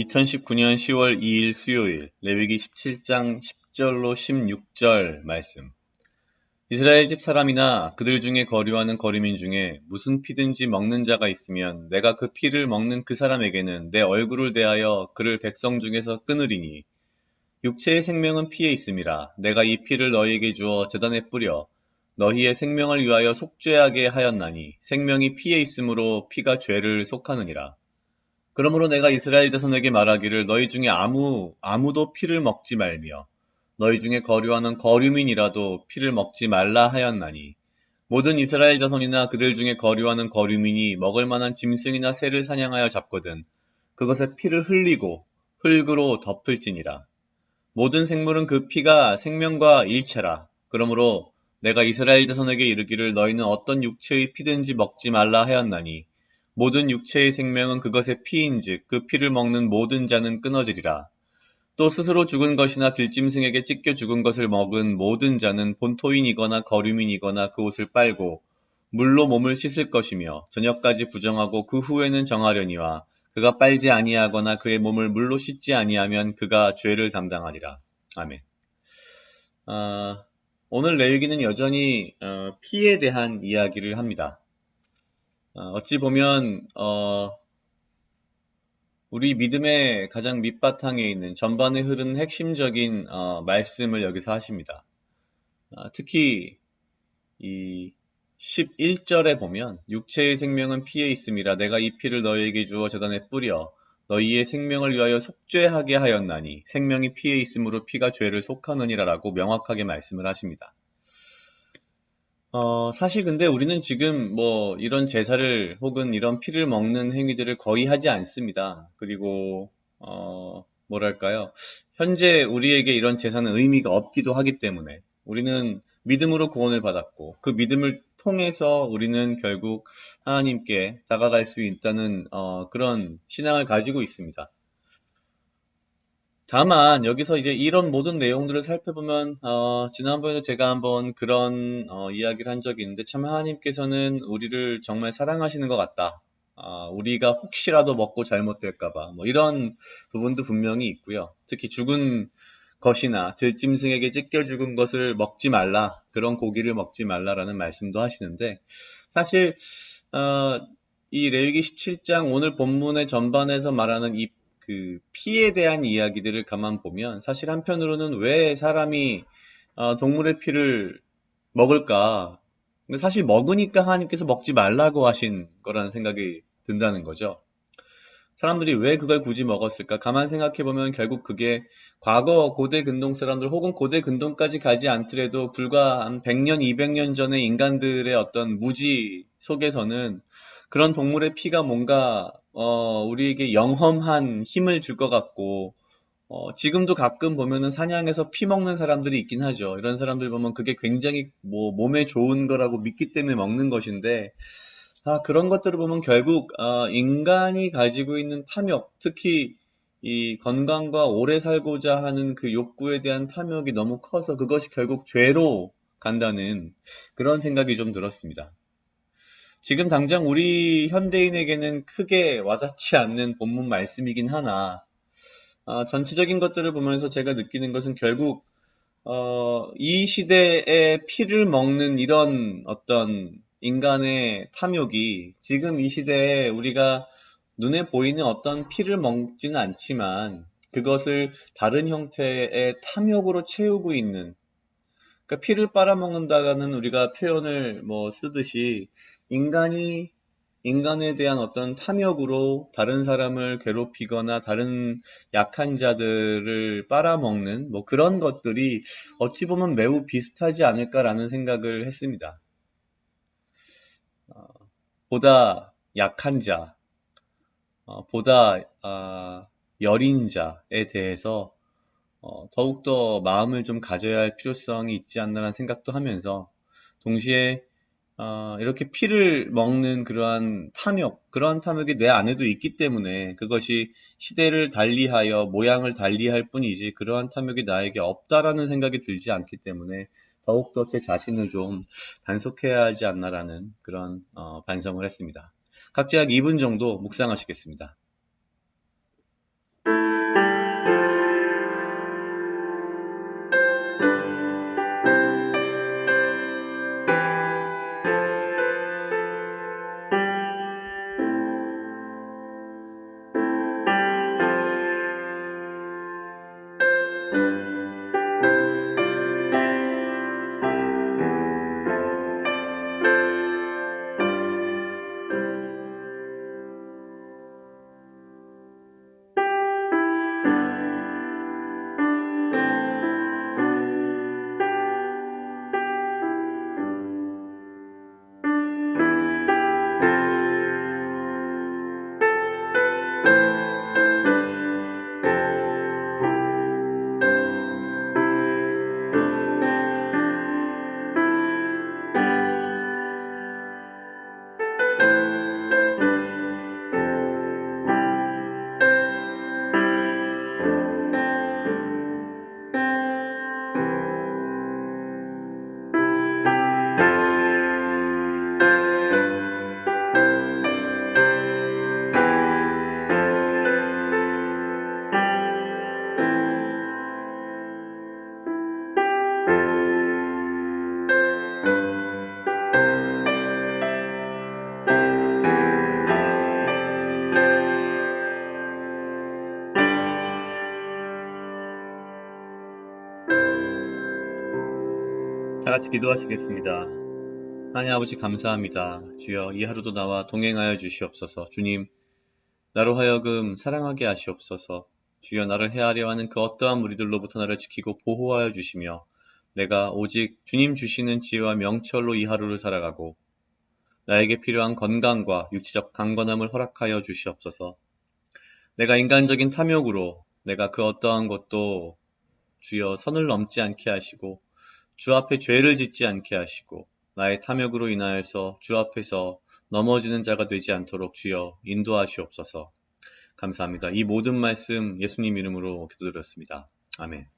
2019년 10월 2일 수요일 레위기 17장 10절로 16절 말씀. 이스라엘 집 사람이나 그들 중에 거류하는 거류민 중에 무슨 피든지 먹는 자가 있으면 내가 그 피를 먹는 그 사람에게는 내 얼굴을 대하여 그를 백성 중에서 끊으리니 육체의 생명은 피에 있음이라. 내가 이 피를 너희에게 주어 제단에 뿌려 너희의 생명을 위하여 속죄하게 하였나니 생명이 피에 있으므로 피가 죄를 속하느니라. 그러므로 내가 이스라엘 자손에게 말하기를 너희 중에 아무도 피를 먹지 말며 너희 중에 거류하는 거류민이라도 피를 먹지 말라 하였나니 모든 이스라엘 자손이나 그들 중에 거류하는 거류민이 먹을 만한 짐승이나 새를 사냥하여 잡거든 그것의 피를 흘리고 흙으로 덮을지니라. 모든 생물은 그 피가 생명과 일체라. 그러므로 내가 이스라엘 자손에게 이르기를 너희는 어떤 육체의 피든지 먹지 말라 하였나니 모든 육체의 생명은 그것의 피인즉 그 피를 먹는 모든 자는 끊어지리라. 또 스스로 죽은 것이나 들짐승에게 찢겨 죽은 것을 먹은 모든 자는 본토인이거나 거류민이거나 그 옷을 빨고 물로 몸을 씻을 것이며 저녁까지 부정하고 그 후에는 정하려니와 그가 빨지 아니하거나 그의 몸을 물로 씻지 아니하면 그가 죄를 담당하리라. 아멘. 오늘 레위기는 여전히 피에 대한 이야기를 합니다. 어찌 보면 우리 믿음의 가장 밑바탕에 있는 전반에 흐르는 핵심적인 말씀을 여기서 하십니다. 특히 이 11절에 보면 육체의 생명은 피에 있음이라. 내가 이 피를 너희에게 주어 제단에 뿌려 너희의 생명을 위하여 속죄하게 하였나니 생명이 피에 있으므로 피가 죄를 속하느니라 라고 명확하게 말씀을 하십니다. 사실 근데 우리는 지금 이런 제사를 혹은 이런 피를 먹는 행위들을 거의 하지 않습니다. 그리고 뭐랄까요? 현재 우리에게 이런 제사는 의미가 없기도 하기 때문에 우리는 믿음으로 구원을 받았고 그 믿음을 통해서 우리는 결국 하나님께 다가갈 수 있다는 그런 신앙을 가지고 있습니다. 다만 여기서 이제 이런 모든 내용들을 살펴보면 지난번에도 제가 한번 그런 이야기를 한 적이 있는데 참 하나님께서는 우리를 정말 사랑하시는 것 같다. 우리가 혹시라도 먹고 잘못될까봐 이런 부분도 분명히 있고요. 특히 죽은 것이나 들짐승에게 찢겨 죽은 것을 먹지 말라, 그런 고기를 먹지 말라라는 말씀도 하시는데 사실 이 레위기 17장 오늘 본문의 전반에서 말하는 그 피에 대한 이야기들을 가만 보면 사실 한편으로는 왜 사람이 동물의 피를 먹을까? 근데 사실 먹으니까 하나님께서 먹지 말라고 하신 거라는 생각이 든다는 거죠. 사람들이 왜 그걸 굳이 먹었을까? 가만 생각해보면 결국 그게 과거 고대 근동 사람들 혹은 고대 근동까지 가지 않더라도 불과 한 100년, 200년 전의 인간들의 어떤 무지 속에서는 그런 동물의 피가 뭔가 우리에게 영험한 힘을 줄 것 같고 지금도 가끔 보면은 사냥해서 피 먹는 사람들이 있긴 하죠. 이런 사람들 보면 그게 굉장히 몸에 좋은 거라고 믿기 때문에 먹는 것인데 그런 것들을 보면 결국 인간이 가지고 있는 탐욕, 특히 이 건강과 오래 살고자 하는 그 욕구에 대한 탐욕이 너무 커서 그것이 결국 죄로 간다는 그런 생각이 좀 들었습니다. 지금 당장 우리 현대인에게는 크게 와닿지 않는 본문 말씀이긴 하나 전체적인 것들을 보면서 제가 느끼는 것은 결국 이 시대에 피를 먹는 이런 어떤 인간의 탐욕이 지금 이 시대에 우리가 눈에 보이는 어떤 피를 먹지는 않지만 그것을 다른 형태의 탐욕으로 채우고 있는, 그러니까 피를 빨아먹는다는 우리가 표현을 쓰듯이 인간에 대한 어떤 탐욕으로 다른 사람을 괴롭히거나 다른 약한 자들을 빨아먹는 그런 것들이 어찌 보면 매우 비슷하지 않을까라는 생각을 했습니다. 보다 약한 자, 보다 여린 자에 대해서 더욱더 마음을 좀 가져야 할 필요성이 있지 않나라는 생각도 하면서 동시에 이렇게 피를 먹는 그러한 탐욕이 내 안에도 있기 때문에 그것이 시대를 달리하여 모양을 달리할 뿐이지 그러한 탐욕이 나에게 없다라는 생각이 들지 않기 때문에 더욱더 제 자신을 좀 단속해야 하지 않나라는 그런 반성을 했습니다. 각자 약 2분 정도 묵상하시겠습니다. 같이 기도하시겠습니다. 하나님 아버지 감사합니다. 주여 이 하루도 나와 동행하여 주시옵소서. 주님, 나로 하여금 사랑하게 하시옵소서. 주여 나를 해하려 하는 그 어떠한 무리들로부터 나를 지키고 보호하여 주시며 내가 오직 주님 주시는 지혜와 명철로 이 하루를 살아가고 나에게 필요한 건강과 육체적 강건함을 허락하여 주시옵소서. 내가 인간적인 탐욕으로 내가 그 어떠한 것도 주여 선을 넘지 않게 하시고 주 앞에 죄를 짓지 않게 하시고 나의 탐욕으로 인하여서 주 앞에서 넘어지는 자가 되지 않도록 주여 인도하시옵소서. 감사합니다. 이 모든 말씀 예수님 이름으로 기도드렸습니다. 아멘.